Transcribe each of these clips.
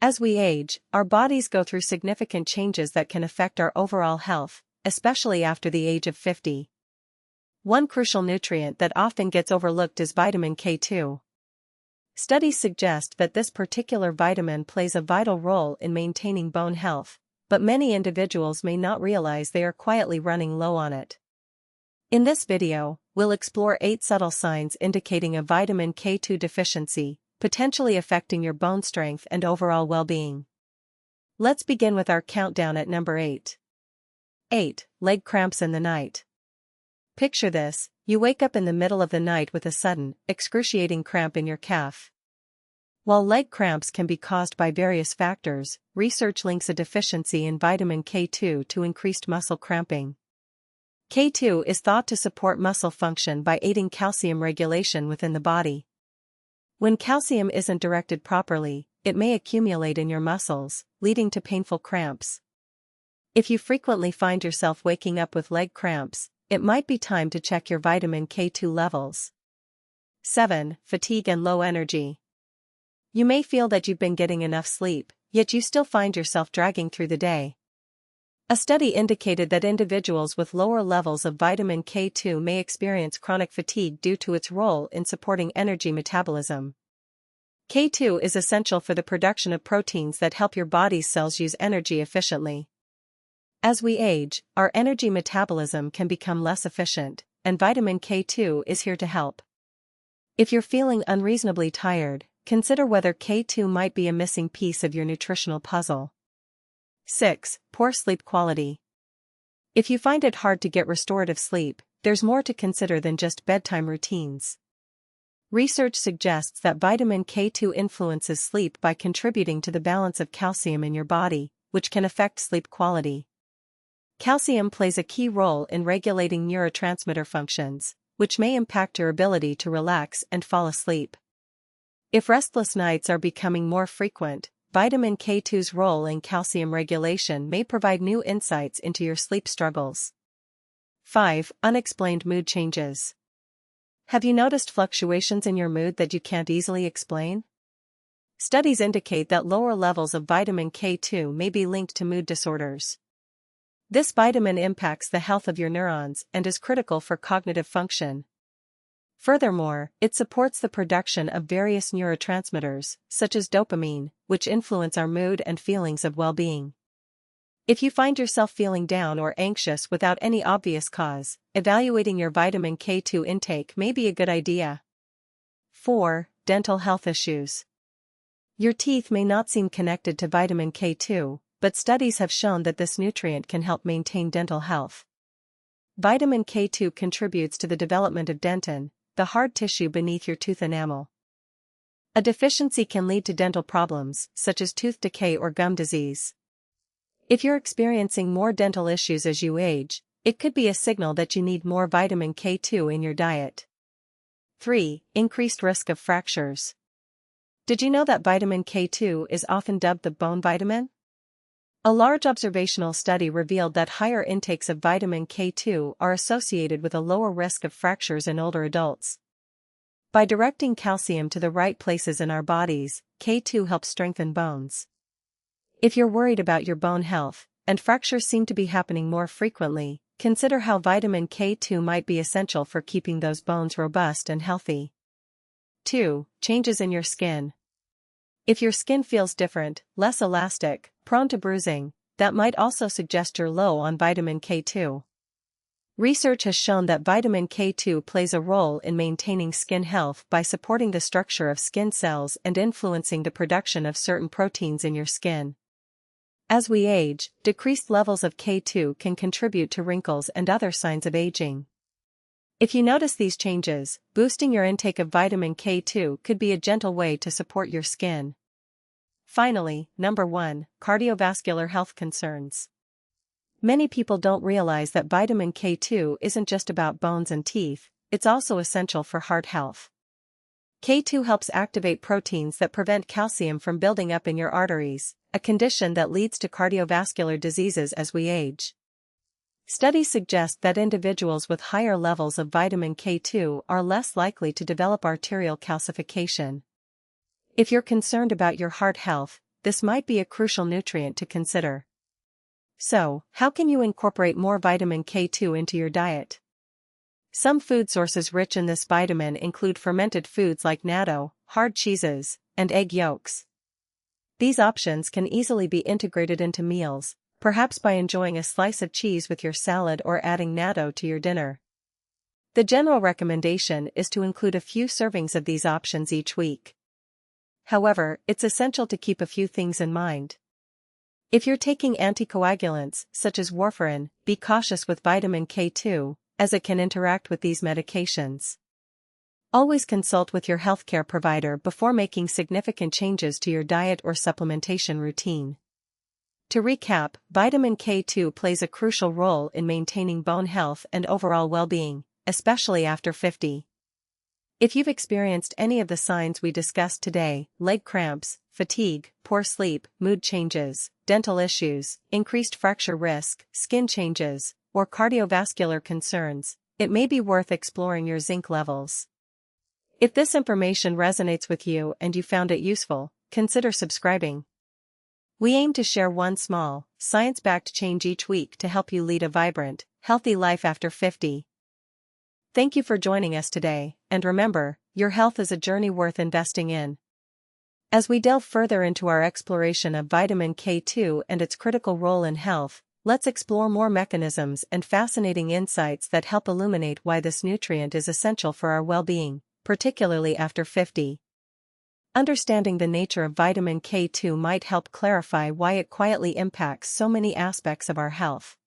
As we age, our bodies go through significant changes that can affect our overall health, especially after the age of 50. One crucial nutrient that often gets overlooked is vitamin K2. Studies suggest that this particular vitamin plays a vital role in maintaining bone health, but many individuals may not realize they are quietly running low on it. In this video, we'll explore 8 subtle signs indicating a vitamin K2 deficiency, potentially affecting your bone strength and overall well-being. Let's begin with our countdown at number 8. 8. Leg cramps in the night. Picture this: you wake up in the middle of the night with a sudden, excruciating cramp in your calf. While leg cramps can be caused by various factors, research links a deficiency in vitamin K2 to increased muscle cramping. K2 is thought to support muscle function by aiding calcium regulation within the body. When calcium isn't directed properly, it may accumulate in your muscles, leading to painful cramps. If you frequently find yourself waking up with leg cramps, it might be time to check your vitamin K2 levels. 7. Fatigue and low energy. You may feel that you've been getting enough sleep, yet you still find yourself dragging through the day. A study indicated that individuals with lower levels of vitamin K2 may experience chronic fatigue due to its role in supporting energy metabolism. K2 is essential for the production of proteins that help your body's cells use energy efficiently. As we age, our energy metabolism can become less efficient, and vitamin K2 is here to help. If you're feeling unreasonably tired, consider whether K2 might be a missing piece of your nutritional puzzle. 6. Poor sleep quality. If you find it hard to get restorative sleep, there's more to consider than just bedtime routines. Research suggests that vitamin K2 influences sleep by contributing to the balance of calcium in your body, which can affect sleep quality. Calcium plays a key role in regulating neurotransmitter functions, which may impact your ability to relax and fall asleep. If restless nights are becoming more frequent, vitamin K2's role in calcium regulation may provide new insights into your sleep struggles. 5. Unexplained mood changes. Have you noticed fluctuations in your mood that you can't easily explain? Studies indicate that lower levels of vitamin K2 may be linked to mood disorders. This vitamin impacts the health of your neurons and is critical for cognitive function. Furthermore, it supports the production of various neurotransmitters, such as dopamine, which influence our mood and feelings of well-being. If you find yourself feeling down or anxious without any obvious cause, evaluating your vitamin K2 intake may be a good idea. 4. Dental health issues. Your teeth may not seem connected to vitamin K2, but studies have shown that this nutrient can help maintain dental health. Vitamin K2 contributes to the development of dentin, the hard tissue beneath your tooth enamel. A deficiency can lead to dental problems, such as tooth decay or gum disease. If you're experiencing more dental issues as you age, it could be a signal that you need more vitamin K2 in your diet. 3. Increased risk of fractures. Did you know that vitamin K2 is often dubbed the bone vitamin? A large observational study revealed that higher intakes of vitamin K2 are associated with a lower risk of fractures in older adults. By directing calcium to the right places in our bodies, K2 helps strengthen bones. If you're worried about your bone health, and fractures seem to be happening more frequently, consider how vitamin K2 might be essential for keeping those bones robust and healthy. 2. Changes in your skin. If your skin feels different, less elastic, prone to bruising, that might also suggest you're low on vitamin K2. Research has shown that vitamin K2 plays a role in maintaining skin health by supporting the structure of skin cells and influencing the production of certain proteins in your skin. As we age, decreased levels of K2 can contribute to wrinkles and other signs of aging. If you notice these changes, boosting your intake of vitamin K2 could be a gentle way to support your skin. Finally, number 1, cardiovascular health concerns. Many people don't realize that vitamin K2 isn't just about bones and teeth, it's also essential for heart health. K2 helps activate proteins that prevent calcium from building up in your arteries, a condition that leads to cardiovascular diseases as we age. Studies suggest that individuals with higher levels of vitamin K2 are less likely to develop arterial calcification. If you're concerned about your heart health, this might be a crucial nutrient to consider. So, how can you incorporate more vitamin K2 into your diet? Some food sources rich in this vitamin include fermented foods like natto, hard cheeses, and egg yolks. These options can easily be integrated into meals, perhaps by enjoying a slice of cheese with your salad or adding natto to your dinner. The general recommendation is to include a few servings of these options each week. However, it's essential to keep a few things in mind. If you're taking anticoagulants, such as warfarin, be cautious with vitamin K2, as it can interact with these medications. Always consult with your healthcare provider before making significant changes to your diet or supplementation routine. To recap, vitamin K2 plays a crucial role in maintaining bone health and overall well-being, especially after 50. If you've experienced any of the signs we discussed today, leg cramps, fatigue, poor sleep, mood changes, dental issues, increased fracture risk, skin changes, or cardiovascular concerns, it may be worth exploring your zinc levels. If this information resonates with you and you found it useful, consider subscribing. We aim to share one small, science-backed change each week to help you lead a vibrant, healthy life after 50. Thank you for joining us today, and remember, your health is a journey worth investing in. As we delve further into our exploration of vitamin K2 and its critical role in health, let's explore more mechanisms and fascinating insights that help illuminate why this nutrient is essential for our well-being, particularly after 50. Understanding the nature of vitamin K2 might help clarify why it quietly impacts so many aspects of our health.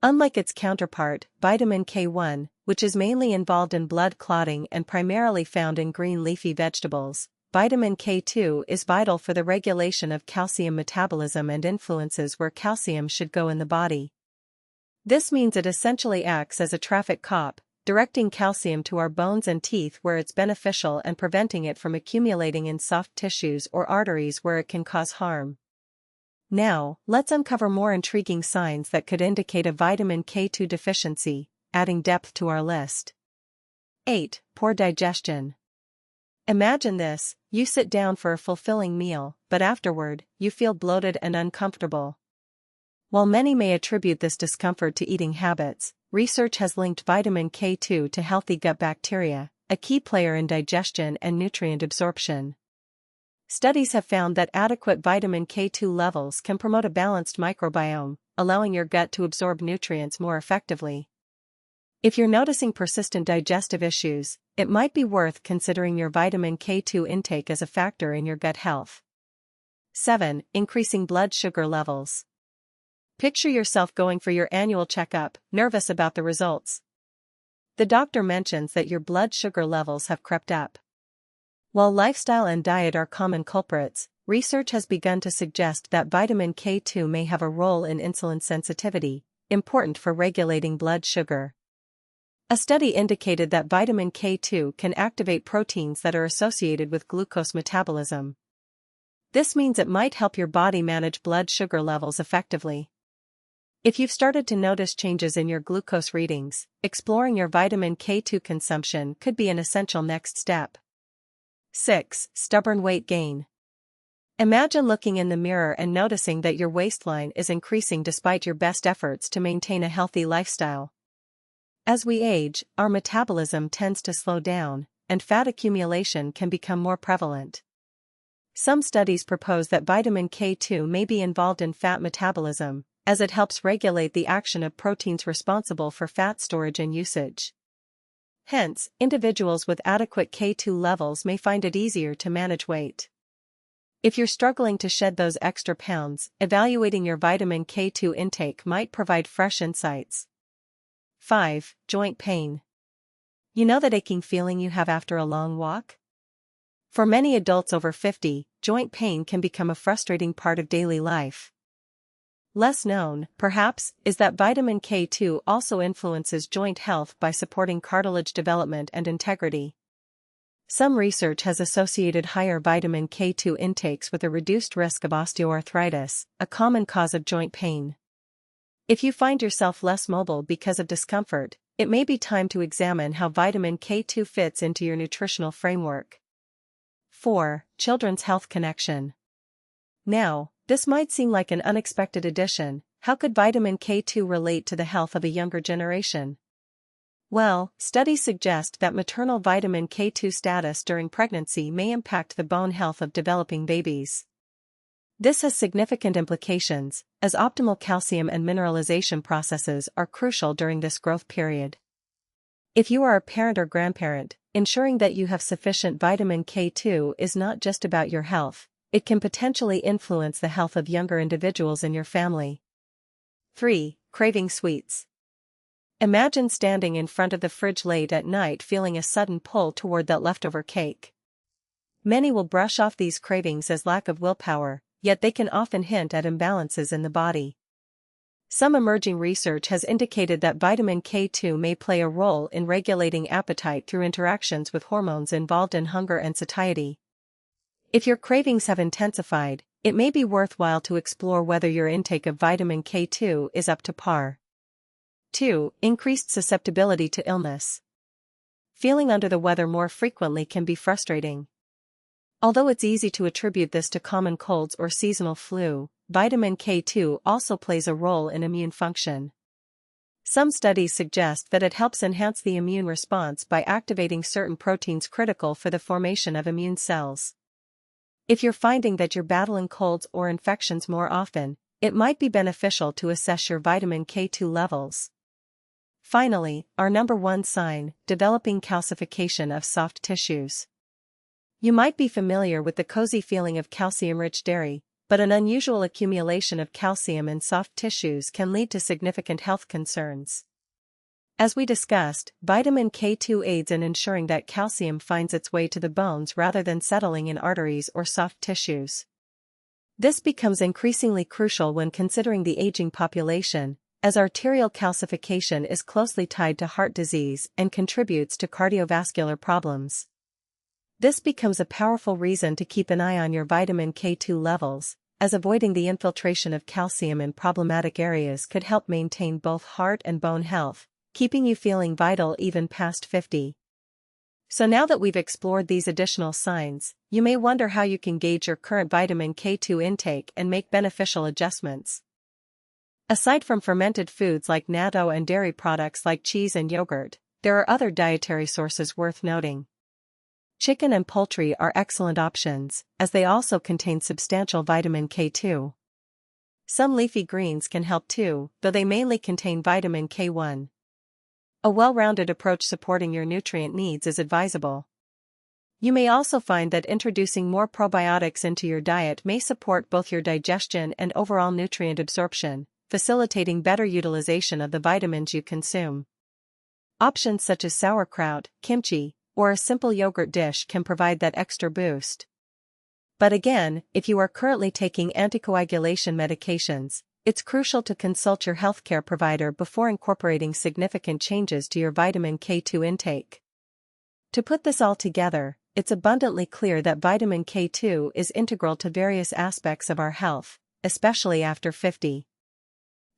Unlike its counterpart, vitamin K1, which is mainly involved in blood clotting and primarily found in green leafy vegetables, vitamin K2 is vital for the regulation of calcium metabolism and influences where calcium should go in the body. This means it essentially acts as a traffic cop, directing calcium to our bones and teeth where it's beneficial and preventing it from accumulating in soft tissues or arteries where it can cause harm. Now, let's uncover more intriguing signs that could indicate a vitamin K2 deficiency, adding depth to our list. 8. Poor digestion. Imagine this: you sit down for a fulfilling meal, but afterward, you feel bloated and uncomfortable. While many may attribute this discomfort to eating habits, research has linked vitamin K2 to healthy gut bacteria, a key player in digestion and nutrient absorption. Studies have found that adequate vitamin K2 levels can promote a balanced microbiome, allowing your gut to absorb nutrients more effectively. If you're noticing persistent digestive issues, it might be worth considering your vitamin K2 intake as a factor in your gut health. 7. Increasing blood sugar levels. Picture yourself going for your annual checkup, nervous about the results. The doctor mentions that your blood sugar levels have crept up. While lifestyle and diet are common culprits, research has begun to suggest that vitamin K2 may have a role in insulin sensitivity, important for regulating blood sugar. A study indicated that vitamin K2 can activate proteins that are associated with glucose metabolism. This means it might help your body manage blood sugar levels effectively. If you've started to notice changes in your glucose readings, exploring your vitamin K2 consumption could be an essential next step. 6. Stubborn weight gain. Imagine looking in the mirror and noticing that your waistline is increasing despite your best efforts to maintain a healthy lifestyle. As we age, our metabolism tends to slow down, and fat accumulation can become more prevalent. Some studies propose that vitamin K2 may be involved in fat metabolism, as it helps regulate the action of proteins responsible for fat storage and usage. Hence, individuals with adequate K2 levels may find it easier to manage weight. If you're struggling to shed those extra pounds, evaluating your vitamin K2 intake might provide fresh insights. 5. Joint pain. You know that aching feeling you have after a long walk? For many adults over 50, joint pain can become a frustrating part of daily life. Less known, perhaps, is that vitamin K2 also influences joint health by supporting cartilage development and integrity. Some research has associated higher vitamin K2 intakes with a reduced risk of osteoarthritis, a common cause of joint pain. If you find yourself less mobile because of discomfort, it may be time to examine how vitamin K2 fits into your nutritional framework. 4. Children's health connection. Now, this might seem like an unexpected addition. How could vitamin K2 relate to the health of a younger generation? Well, studies suggest that maternal vitamin K2 status during pregnancy may impact the bone health of developing babies. This has significant implications, as optimal calcium and mineralization processes are crucial during this growth period. If you are a parent or grandparent, ensuring that you have sufficient vitamin K2 is not just about your health, it can potentially influence the health of younger individuals in your family. 3. Craving sweets. Imagine standing in front of the fridge late at night feeling a sudden pull toward that leftover cake. Many will brush off these cravings as lack of willpower, yet they can often hint at imbalances in the body. Some emerging research has indicated that vitamin K2 may play a role in regulating appetite through interactions with hormones involved in hunger and satiety. If your cravings have intensified, it may be worthwhile to explore whether your intake of vitamin K2 is up to par. 2. Increased susceptibility to illness. Feeling under the weather more frequently can be frustrating. Although it's easy to attribute this to common colds or seasonal flu, vitamin K2 also plays a role in immune function. Some studies suggest that it helps enhance the immune response by activating certain proteins critical for the formation of immune cells. If you're finding that you're battling colds or infections more often, it might be beneficial to assess your vitamin K2 levels. Finally, our number one sign, developing calcification of soft tissues. You might be familiar with the cozy feeling of calcium-rich dairy, but an unusual accumulation of calcium in soft tissues can lead to significant health concerns. As we discussed, vitamin K2 aids in ensuring that calcium finds its way to the bones rather than settling in arteries or soft tissues. This becomes increasingly crucial when considering the aging population, as arterial calcification is closely tied to heart disease and contributes to cardiovascular problems. This becomes a powerful reason to keep an eye on your vitamin K2 levels, as avoiding the infiltration of calcium in problematic areas could help maintain both heart and bone health, keeping you feeling vital even past 50. So now that we've explored these additional signs, you may wonder how you can gauge your current vitamin K2 intake and make beneficial adjustments. Aside from fermented foods like natto and dairy products like cheese and yogurt, there are other dietary sources worth noting. Chicken and poultry are excellent options, as they also contain substantial vitamin K2. Some leafy greens can help too, though they mainly contain vitamin K1. A well-rounded approach supporting your nutrient needs is advisable. You may also find that introducing more probiotics into your diet may support both your digestion and overall nutrient absorption, facilitating better utilization of the vitamins you consume. Options such as sauerkraut, kimchi, or a simple yogurt dish can provide that extra boost. But again, if you are currently taking anticoagulation medications, it's crucial to consult your healthcare provider before incorporating significant changes to your vitamin K2 intake. To put this all together, it's abundantly clear that vitamin K2 is integral to various aspects of our health, especially after 50.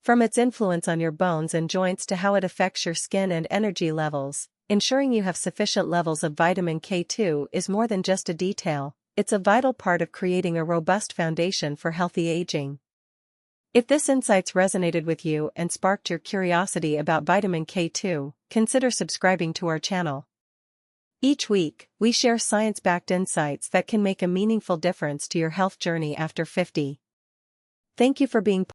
From its influence on your bones and joints to how it affects your skin and energy levels, ensuring you have sufficient levels of vitamin K2 is more than just a detail, it's a vital part of creating a robust foundation for healthy aging. If this insights resonated with you and sparked your curiosity about vitamin K2, consider subscribing to our channel. Each week, we share science-backed insights that can make a meaningful difference to your health journey after 50. Thank you for being